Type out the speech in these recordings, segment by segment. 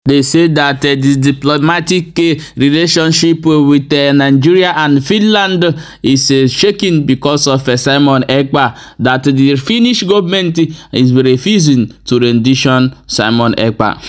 They say that this diplomatic relationship with Nigeria and Finland is shaking because of Simon Ekpa, that the Finnish government is refusing to rendition Simon Ekpa.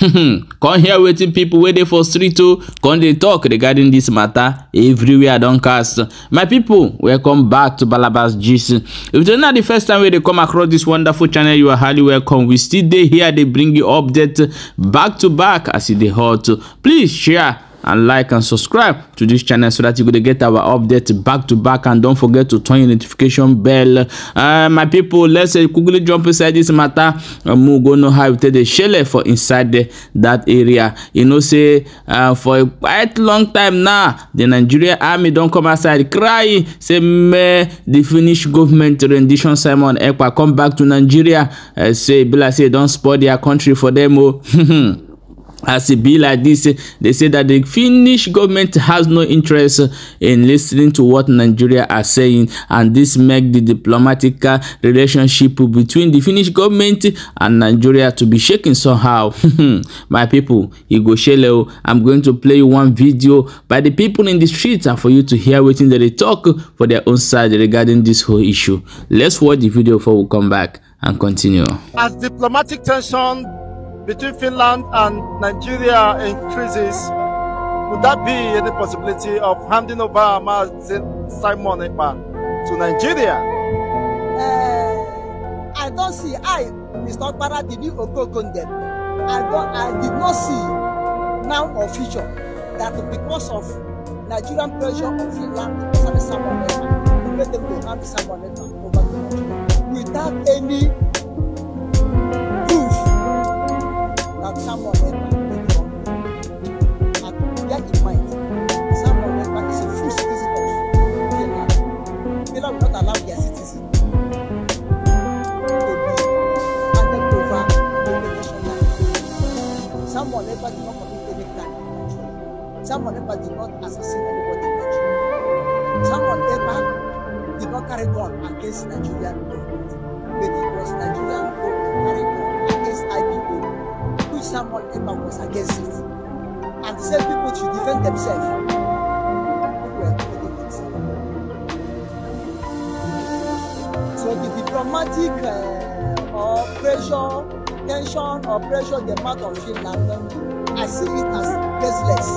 Come here waiting people waiting for street to come they talk regarding this matter everywhere don't cast. My people, welcome back to Balabas Gist. If it's not the first time they come across this wonderful channel, you are highly welcome. We still day here, they bring you update back to back as they hot. Please share and like and subscribe to this channel so that you could get our update back to back, and don't forget to turn your notification bell. My people, let's quickly jump inside this matter. We go know how to the shell for inside that area. You know, say for a quite long time now, the Nigerian army don't come outside crying, say the Finnish government rendition Simon Ekpa come back to Nigeria. Say Bila say don't spoil their country for them. As it be like this, they say that the Finnish government has no interest in listening to what Nigeria are saying, and this make the diplomatic relationship between the Finnish government and Nigeria to be shaken somehow. My people, Shelo, I'm going to play one video by the people in the streets and for you to hear what they talk for their own side regarding this whole issue. Let's watch the video before we come back and continue. As diplomatic tension between Finland and Nigeria increases, would that be any possibility of handing over Simon Ekpa to Nigeria? I don't see. Mr. Okpara, did you condemn? I did not see now or future that because of Nigerian pressure on Finland because of Simon Ekpa, we made them to hand Simon Ekpa over to Nigeria without any proof that Simon Ekpa did wrong. And bear in mind, Simon Ekpa is a full citizen of Finland. Finland will not allow their citizens to be handed over to the nation line. Simon Ekpa did not commit any crime in Nigeria. Simon Ekpa did not assassinate anybody in Nigeria. Simon Ekpa did not carry gun against Nigerian government, but it was Nigerian government carrying gun against IPO. Someone Ekpa was against it, and said people should defend themselves. People were defending themselves. So the diplomatic or pressure, tension or pressure the part of Finland, I see it as baseless.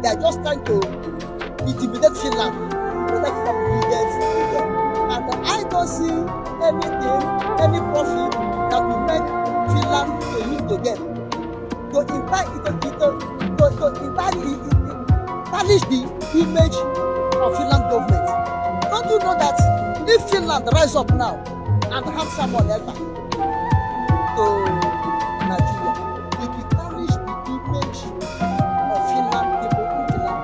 They are just trying to intimidate Finland, protect from leaders, and I don't see anything, any profit that will make Finland to use to them to tarnish the image of Finland government. Don't you know that if Finland rise up now and have someone Ekpa to Nigeria, it will tarnish the image of Finland people in Finland.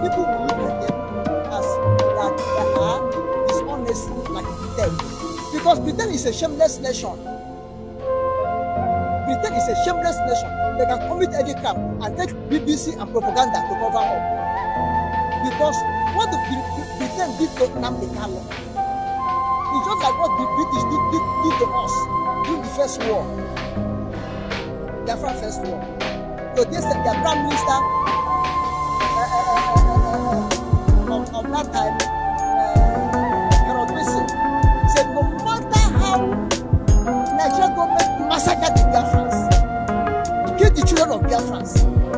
People will look at them as that they are dishonest like Britain, because Britain is a shameless nation. Britain is a shameless nation. They can commit any crime and take BBC and propaganda to cover up. Because what the Britain did to Nnamdi Kanu is just like what the British did to us during the First War, the First War. So they said their Prime Minister of that time, said no matter how Nigerian government massacred the Biafrans, kill the children of Biafrans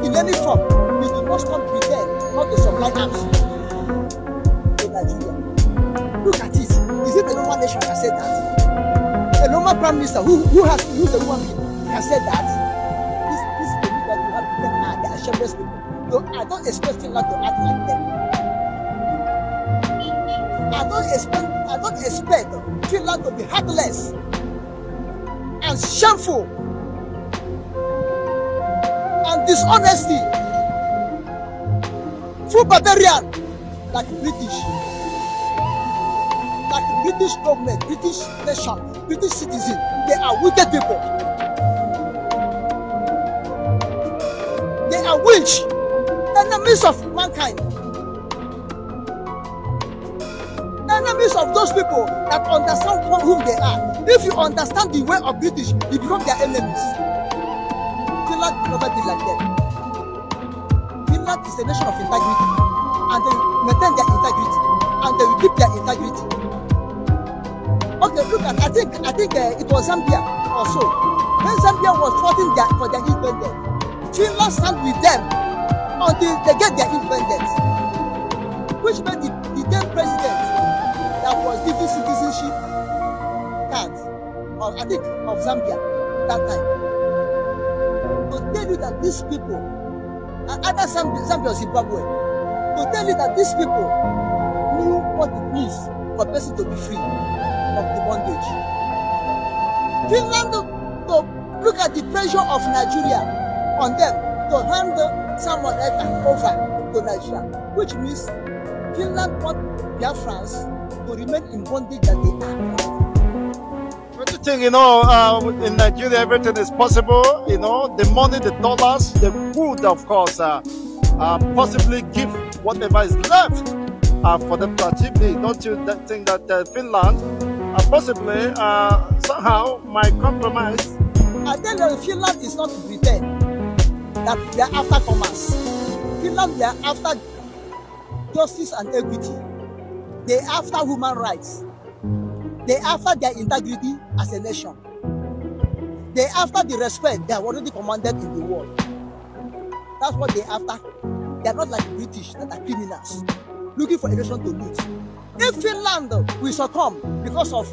in any form, we do not stop pretend not to supply arms to Nigeria. Look at it. Is it a normal nation can say that? A normal prime minister who's a woman can say that? This is the people that you have to they are shameless people. So I don't expect Finland to act like them. I don't expect Finland to be heartless and shameful and dishonesty, full barbarian like British government, British nation, British citizens. They are wicked people. They are witch, enemies of mankind, enemies of those people that understand whom they are. If you understand the way of British, you become their enemies. Finland will never be like them. Finland is a nation of integrity, and they maintain their integrity, and they will keep their integrity. Okay, look at, I think it was Zambia or so. When Zambia was fighting for their independence, Finland stand with them until they get their independence, which made the then president that was giving citizenship card, or I think of Zambia that time, to tell you that these people, either Zambia or Zimbabwe, to tell you that these people knew what it means for a person to be free of the bondage. Finland, to look at the pressure of Nigeria on them to hand someone else over to Nigeria, which means Finland want Biafrans to remain in bondage that they are. What do you think, in Nigeria everything is possible, the money, the dollars, the food, of course, possibly give whatever is left for them to achieve it. Don't you think that Finland possibly somehow might compromise? I tell you, Finland is not to pretend that they are after commerce. Finland, they are after justice and equity. They are after human rights. They are after their integrity as a nation. They are after the respect they have already commanded in the world. That's what they are after. They are not like the British that are criminals looking for a nation to loot. If Finland will succumb because of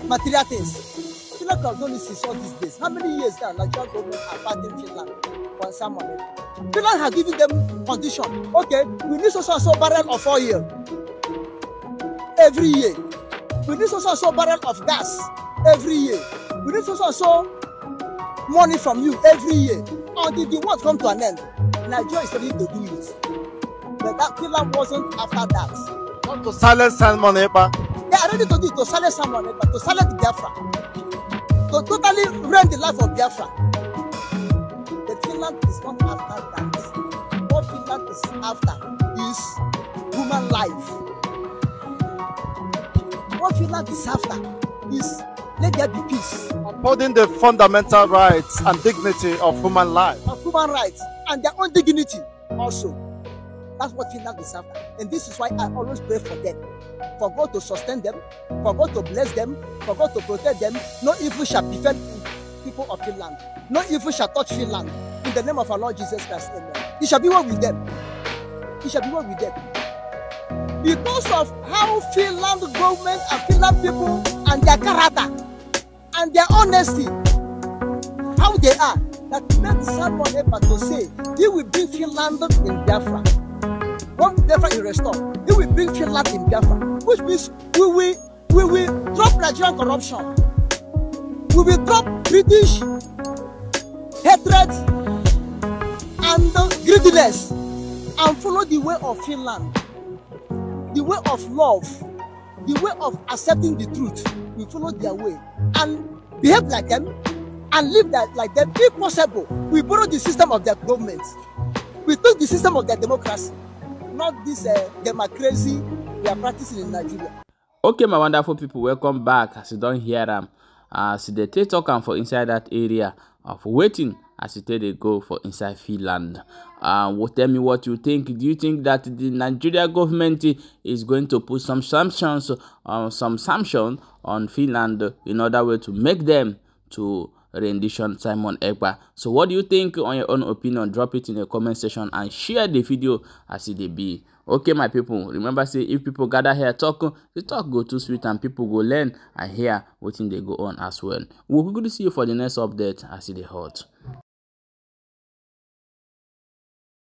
material things, Finland has done this all these days. How many years now Nigerian government are fighting Finland for some money? Finland has given them condition. Okay, we need so barrel of oil every year. We need so barrel of gas every year. We need so money from you every year. Until the world come to an end, Nigeria is ready to do it. But that Finland wasn't after that. Not to silence Simon Ekpa. They are ready to do it, to silence Simon Ekpa, to silence Biafra, to totally ruin the life of Biafra. But Finland is not after that. What Finland is after is human life. What Finland is after is let there be peace. Upholding the fundamental rights and dignity of human life. Of human rights and their own dignity also. That's what Finland is after. And this is why I always pray for them. For God to sustain them, for God to bless them, for God to protect them. No evil shall befall people of Finland. No evil shall touch Finland. In the name of our Lord Jesus Christ, amen. It shall be well with them. It shall be well with them. Because of how Finland government and Finland people and their character and their honesty, how they are, that made Simon Ekpa to say, he will bring Finland in Biafra. When Biafra is restored, he will bring Finland in Biafra, which means we will drop Nigerian corruption. We will drop British hatred and greediness and follow the way of Finland. The way of love, the way of accepting the truth, we follow their way and behave like them and live like them. If possible, we borrow the system of their government. We took the system of their democracy, not this democracy we are practicing in Nigeria. Okay, my wonderful people, welcome back. As you don't hear them, as they take talk for inside that area of waiting, as you tell they go for inside Finland. Well, tell me what you think. Do you think that the Nigeria government is going to put some sanctions on Finland in order way to make them to rendition Simon Ekpa? So what do you think? On your own opinion, drop it in the comment section and share the video as it be. Okay, my people, remember say if people gather here talk, the talk go too sweet and people go learn and hear what they go on as well. We'll see you for the next update as it hot.